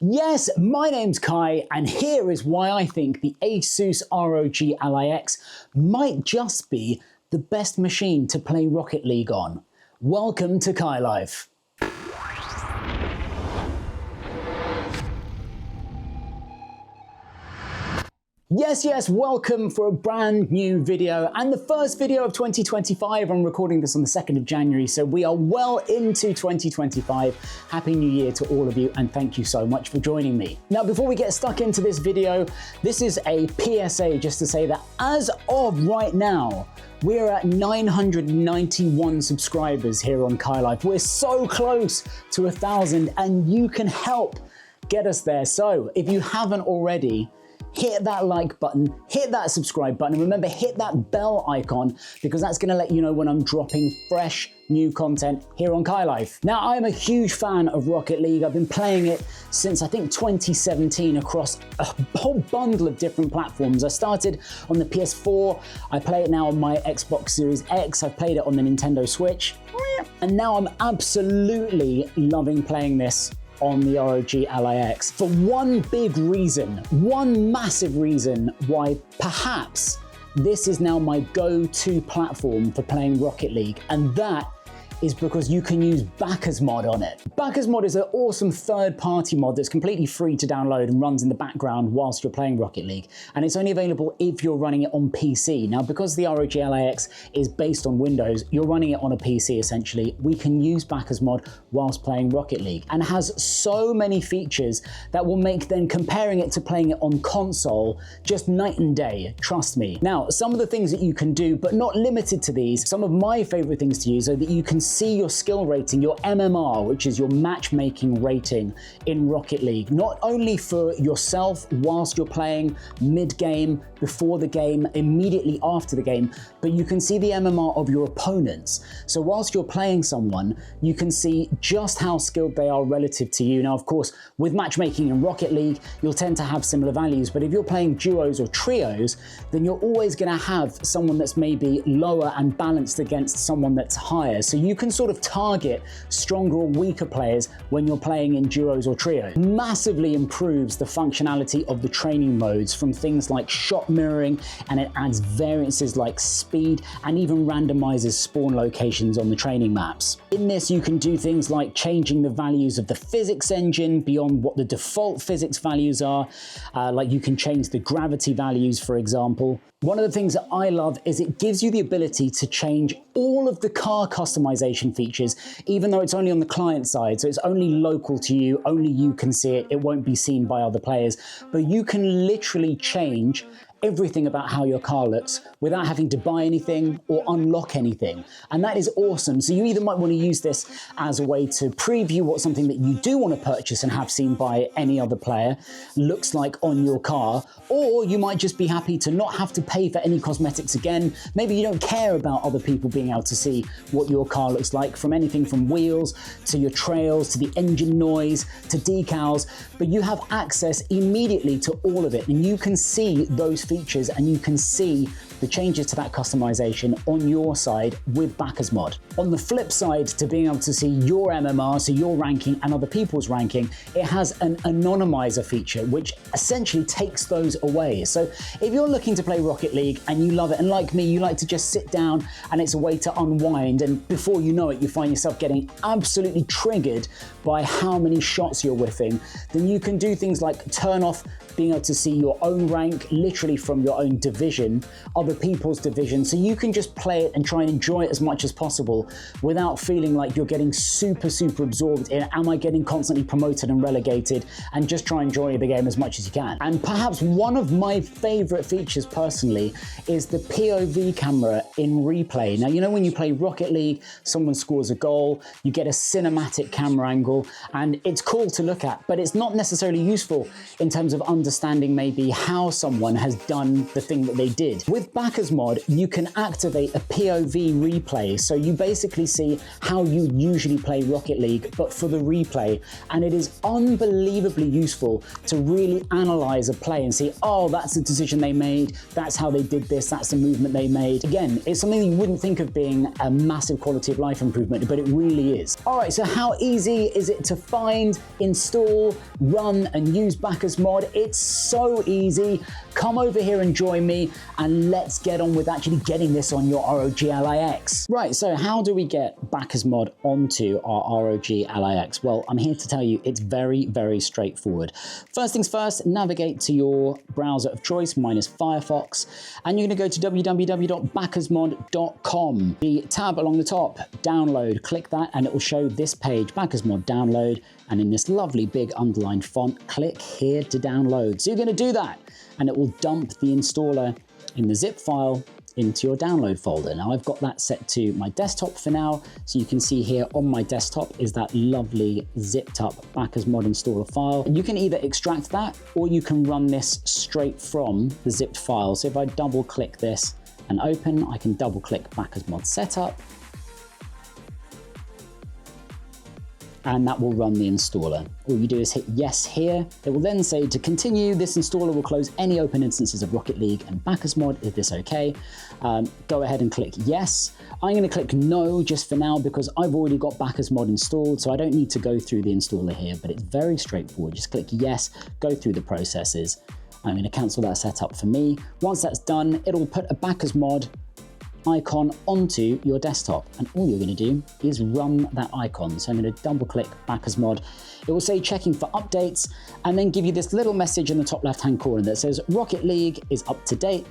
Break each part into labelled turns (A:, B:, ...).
A: Yes, my name's Kai, and here is why I think the Asus ROG Ally X might just be the best machine to play Rocket League on. Welcome to CaiLife. Yes, welcome for a brand new video and the first video of 2025. I'm recording this on the 2nd of January, so we are well into 2025. Happy New Year to all of you and thank you so much for joining me. Now, before we get stuck into this video, this is a PSA just to say that as of right now, we're at 991 subscribers here on CaiLife. We're so close to 1,000 and you can help get us there. So if you haven't already, hit that like button, hit that subscribe button, and remember, hit that bell icon because that's gonna let you know when I'm dropping fresh new content here on CaiLife. Now, I'm a huge fan of Rocket League. I've been playing it since I think 2017 across a whole bundle of different platforms. I started on the PS4, I play it now on my Xbox Series X, I've played it on the Nintendo Switch, and now I'm absolutely loving playing this on the ROG Ally X for one big reason, one massive reason why perhaps this is now my go-to platform for playing Rocket League, and that is because you can use Bakkes Mod on it. Bakkes Mod is an awesome third-party mod that's completely free to download and runs in the background whilst you're playing Rocket League. And it's only available if you're running it on PC. Now, because the ROG Ally X is based on Windows, you're running it on a PC essentially. We can use Bakkes Mod whilst playing Rocket League, and has so many features that will make then comparing it to playing it on console just night and day, trust me. Now, some of the things that you can do, but not limited to these, some of my favorite things to use are that you can see your skill rating, your MMR, which is your matchmaking rating in Rocket League, not only for yourself whilst you're playing, mid-game, before the game, immediately after the game, but you can see the MMR of your opponents. So whilst you're playing someone, you can see just how skilled they are relative to you. Now, of course, with matchmaking in Rocket League, you'll tend to have similar values, but if you're playing duos or trios, then you're always gonna have someone that's maybe lower and balanced against someone that's higher. So you can sort of target stronger or weaker players when you're playing in duos or trios. Massively improves the functionality of the training modes, from things like shot mirroring, and it adds variances like speed and even randomizes spawn locations on the training maps. In this, you can do things like changing the values of the physics engine beyond what the default physics values are. Like you can change the gravity values, for example. One of the things that I love is it gives you the ability to change all of the car customization features, even though it's only on the client side. So it's only local to you, only you can see it. It won't be seen by other players, but you can literally change everything about how your car looks without having to buy anything or unlock anything. And that is awesome. So you either might want to use this as a way to preview what something that you do want to purchase and have seen by any other player looks like on your car, or you might just be happy to not have to pay for any cosmetics again. Maybe you don't care about other people being able to see what your car looks like, from anything from wheels to your trails to the engine noise to decals, but you have access immediately to all of it, and you can see those features and you can see the changes to that customization on your side with Bakkes Mod. On the flip side to being able to see your MMR, so your ranking and other people's ranking, it has an anonymizer feature which essentially takes those away. So if you're looking to play Rocket League and you love it, and like me, you like to just sit down and it's a way to unwind, and before you know it, you find yourself getting absolutely triggered by how many shots you're whiffing, then you can do things like turn off being able to see your own rank literally from your own division, other people's division, so you can just play it and try and enjoy it as much as possible without feeling like you're getting super absorbed in, am I getting constantly promoted and relegated, and just try and enjoy the game as much as you can. And perhaps one of my favorite features personally is the POV camera in replay. Now, you know, when you play Rocket League, someone scores a goal, you get a cinematic camera angle, and it's cool to look at, but it's not necessarily useful in terms of understanding maybe how someone has done the thing that they did. With Bakkes Mod, you can activate a POV replay. So you basically see how you usually play Rocket League, but for the replay. And it is unbelievably useful to really analyze a play and see, oh, that's the decision they made, that's how they did this, that's the movement they made. Again, it's something you wouldn't think of being a massive quality of life improvement, but it really is. All right, so how easy is it to find, install, run, and use Bakkes Mod? It's so easy. Come over here and join me, and let's get on with actually getting this on your ROG Ally X. Right, so how do we get Bakkes Mod onto our ROG Ally X? Well, I'm here to tell you it's very, very straightforward. First things first, navigate to your browser of choice, minus Firefox, and you're gonna go to www.bakkesmod.com. The tab along the top, download, click that, and it will show this page, Bakkes Mod download, and in this lovely big underlined font, click here to download. So you're gonna do that, and it will dump the installer in the zip file into your download folder. Now I've got that set to my desktop for now, so you can see here on my desktop is that lovely zipped up Bakkes Mod installer file. And you can either extract that or you can run this straight from the zipped file. So if I double click this and open, I can double click Bakkes Mod setup, and that will run the installer. All you do is hit yes here. It will then say to continue, this installer will close any open instances of Rocket League and Bakkes Mod. Is this okay? Go ahead and click yes. I'm gonna click no just for now because I've already got Bakkes Mod installed, so I don't need to go through the installer here, but it's very straightforward. Just click yes, go through the processes. I'm gonna cancel that setup for me. Once that's done, it'll put a Bakkes Mod icon onto your desktop, and all you're going to do is run that icon. So I'm going to double click Bakkes Mod. It will say checking for updates, and then give you this little message in the top left hand corner that says Rocket League is up to date,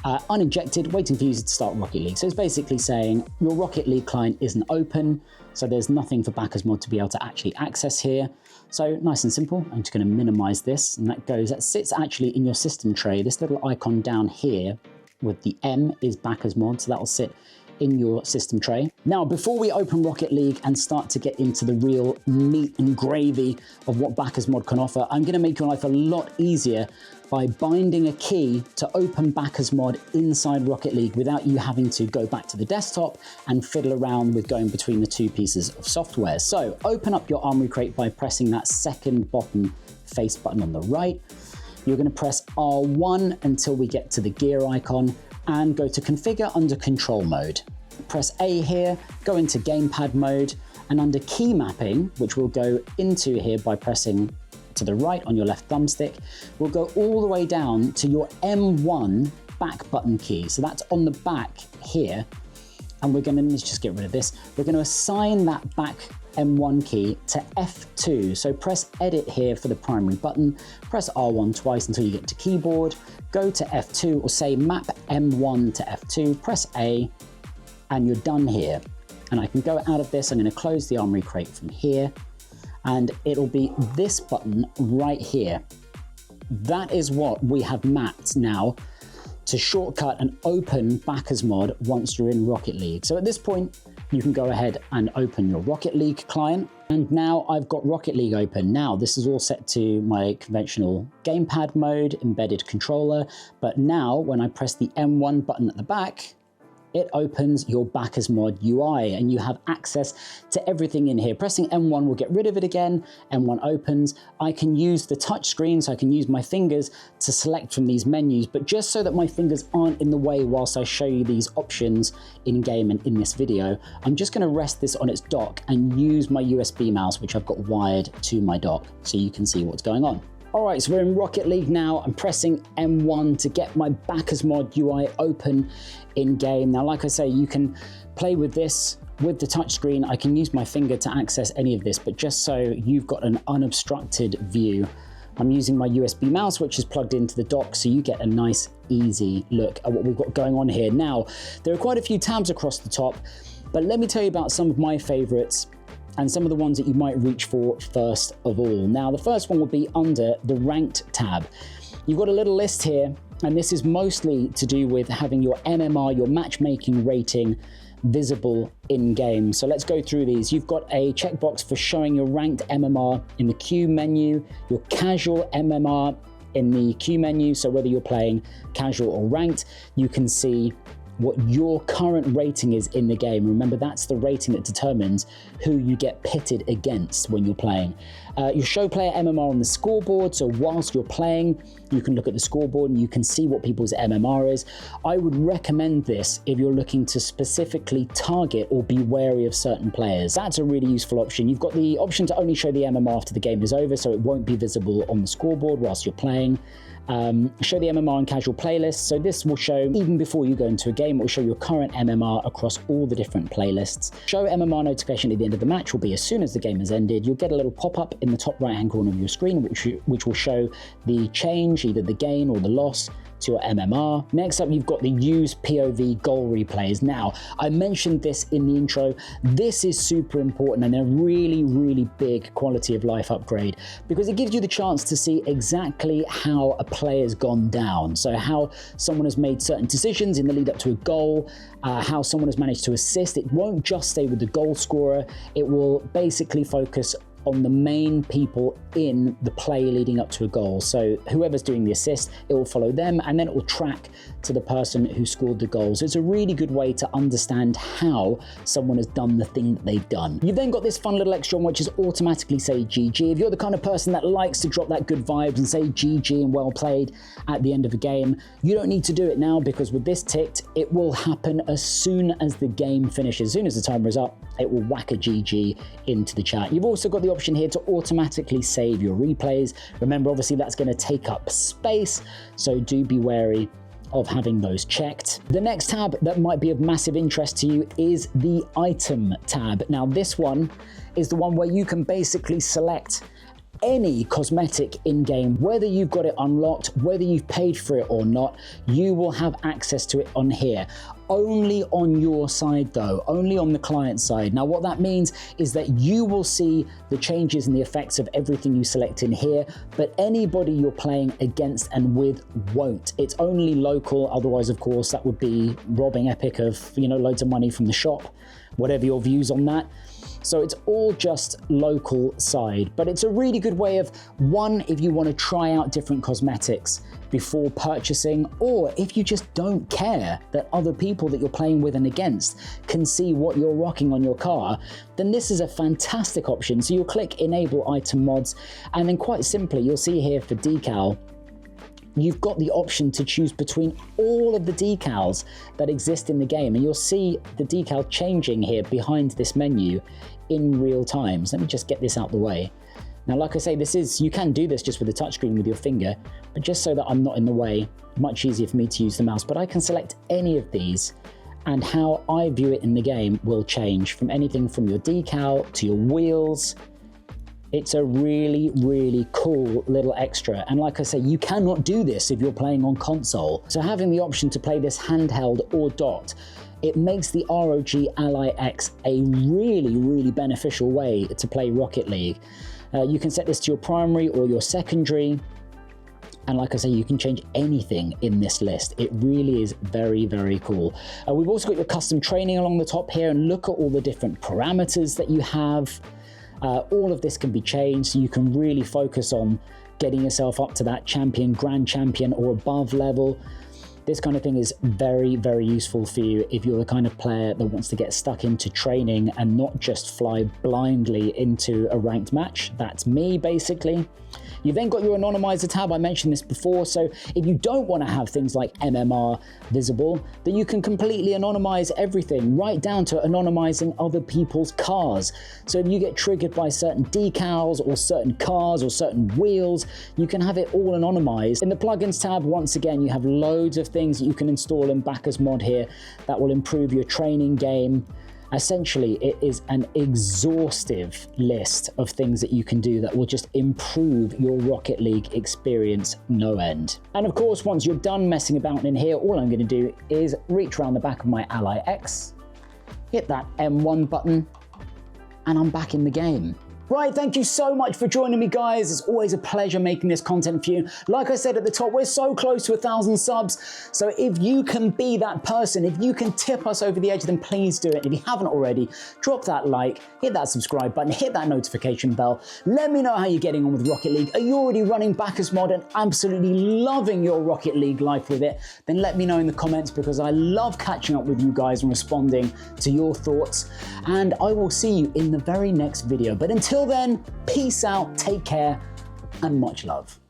A: uninjected, waiting for users to start Rocket League. So it's basically saying your Rocket League client isn't open, so there's nothing for Bakkes Mod to be able to actually access here. So nice and simple. I'm just going to minimize this, and that sits actually in your system tray. This little icon down here with the M is Bakkes Mod, so that will sit in your system tray. Now, before we open Rocket League and start to get into the real meat and gravy of what Bakkes Mod can offer, I'm gonna make your life a lot easier by binding a key to open Bakkes Mod inside Rocket League without you having to go back to the desktop and fiddle around with going between the two pieces of software. So open up your Armoury Crate by pressing that second bottom face button on the right. You're going to press R1 until we get to the gear icon and go to configure under control mode. Press A here, go into gamepad mode, and under key mapping, which we'll go into here by pressing to the right on your left thumbstick, we'll go all the way down to your M1 back button key. So that's on the back here. And we're going to, let's just get rid of this. We're going to assign that back M1 key to F2. So press edit here for the primary button, press R1 twice until you get to keyboard, go to F2 or say map M1 to F2, press A, and you're done here. And I can go out of this. I'm going to close the Armoury Crate from here, and it'll be this button right here. That is what we have mapped now to shortcut and open Bakkes Mod once you're in Rocket League. So at this point, you can go ahead and open your Rocket League client. And now I've got Rocket League open. Now this is all set to my conventional gamepad mode, embedded controller. But now when I press the M1 button at the back, it opens your Bakkes Mod UI and you have access to everything in here. Pressing M1 will get rid of it again. M1 opens. I can use the touch screen, so I can use my fingers to select from these menus, but just so that my fingers aren't in the way whilst I show you these options in game and in this video, I'm just going to rest this on its dock and use my USB mouse, which I've got wired to my dock, so you can see what's going on. All right, so we're in Rocket League now. I'm pressing M1 to get my Bakkes Mod UI open in game. Now, like I say, you can play with this with the touchscreen. I can use my finger to access any of this, but just so you've got an unobstructed view, I'm using my USB mouse, which is plugged into the dock, so you get a nice, easy look at what we've got going on here. Now, there are quite a few tabs across the top, but let me tell you about some of my favorites and some of the ones that you might reach for first of all. Now, the first one will be under the ranked tab. You've got a little list here, and this is mostly to do with having your MMR, your matchmaking rating, visible in game. So let's go through these. You've got a checkbox for showing your ranked MMR in the queue menu, your casual MMR in the queue menu. So whether you're playing casual or ranked, you can see what your current rating is in the game. Remember, that's the rating that determines who you get pitted against when you're playing. You show player MMR on the scoreboard, so whilst you're playing, you can look at the scoreboard and you can see what people's MMR is. I would recommend this if you're looking to specifically target or be wary of certain players. That's a really useful option. You've got the option to only show the MMR after the game is over, so it won't be visible on the scoreboard whilst you're playing. Show the MMR in casual playlists. So this will show, even before you go into a game, it will show your current MMR across all the different playlists. Show MMR notification at the end of the match will be as soon as the game has ended. You'll get a little pop-up in the top right-hand corner of your screen, which will show the change, either the gain or the loss, to your MMR. Next up, you've got the use POV goal replays. Now, I mentioned this in the intro. This is super important and a really, really big quality of life upgrade because it gives you the chance to see exactly how a player's gone down. So how someone has made certain decisions in the lead up to a goal, how someone has managed to assist. It won't just stay with the goal scorer. It will basically focus on the main people in the play leading up to a goal. So whoever's doing the assist, it will follow them and then it will track to the person who scored the goal. So it's a really good way to understand how someone has done the thing that they've done. You've then got this fun little extra one, which is automatically say GG. If you're the kind of person that likes to drop that good vibes and say GG and well played at the end of a game, you don't need to do it now because with this ticked, it will happen as soon as the game finishes. As soon as the timer is up, it will whack a GG into the chat. You've also got the option here to automatically save your replays. Remember, obviously that's going to take up space, so do be wary of having those checked. The next tab that might be of massive interest to you is the item tab. Now this one is the one where you can basically select any cosmetic in-game, whether you've got it unlocked, whether you've paid for it or not, you will have access to it on here. Only on your side though, only on the client side. Now what that means is that you will see the changes and the effects of everything you select in here, but anybody you're playing against and with won't. It's only local, otherwise of course that would be robbing Epic of, you know, loads of money from the shop, whatever your views on that. So it's all just local side, but it's a really good way of, one, if you want to try out different cosmetics before purchasing, or if you just don't care that other people that you're playing with and against can see what you're rocking on your car, then this is a fantastic option. So you'll click enable item mods, and then quite simply, you'll see here for decal, you've got the option to choose between all of the decals that exist in the game, and you'll see the decal changing here behind this menu in real time. So let me just get this out the way. Now, like I say, you can do this just with the touchscreen with your finger, but just so that I'm not in the way, much easier for me to use the mouse, but I can select any of these and how I view it in the game will change from anything from your decal to your wheels. It's a really, really cool little extra. And like I say, you cannot do this if you're playing on console. So having the option to play this handheld or docked, it makes the ROG Ally X a really, really beneficial way to play Rocket League. You can set this to your primary or your secondary. And like I say, you can change anything in this list. It really is very, very cool. We've also got your custom training along the top here, and look at all the different parameters that you have. All of this can be changed, so you can really focus on getting yourself up to that champion, grand champion or above level. This kind of thing is very, very useful for you if you're the kind of player that wants to get stuck into training and not just fly blindly into a ranked match. That's me, basically. You've then got your anonymizer tab. I mentioned this before. So if you don't want to have things like MMR visible, then you can completely anonymize everything, right down to anonymizing other people's cars. So if you get triggered by certain decals or certain cars or certain wheels, you can have it all anonymized. In the plugins tab, once again, you have loads of things that you can install in Bakkes Mod here that will improve your training game. Essentially, it is an exhaustive list of things that you can do that will just improve your Rocket League experience no end. And of course, once you're done messing about in here, all I'm going to do is reach around the back of my Ally X, hit that M1 button, and I'm back in the game. Right, thank you so much for joining me, guys. It's always a pleasure making this content for you. Like I said at the top, we're so close to 1,000 subs. So if you can be that person, if you can tip us over the edge, then please do it. If you haven't already, drop that like, hit that subscribe button, hit that notification bell. Let me know how you're getting on with Rocket League. Are you already running Bakkes Mod and absolutely loving your Rocket League life with it? Then let me know in the comments, because I love catching up with you guys and responding to your thoughts. And I will see you in the very next video. But until then, peace out, take care, and much love.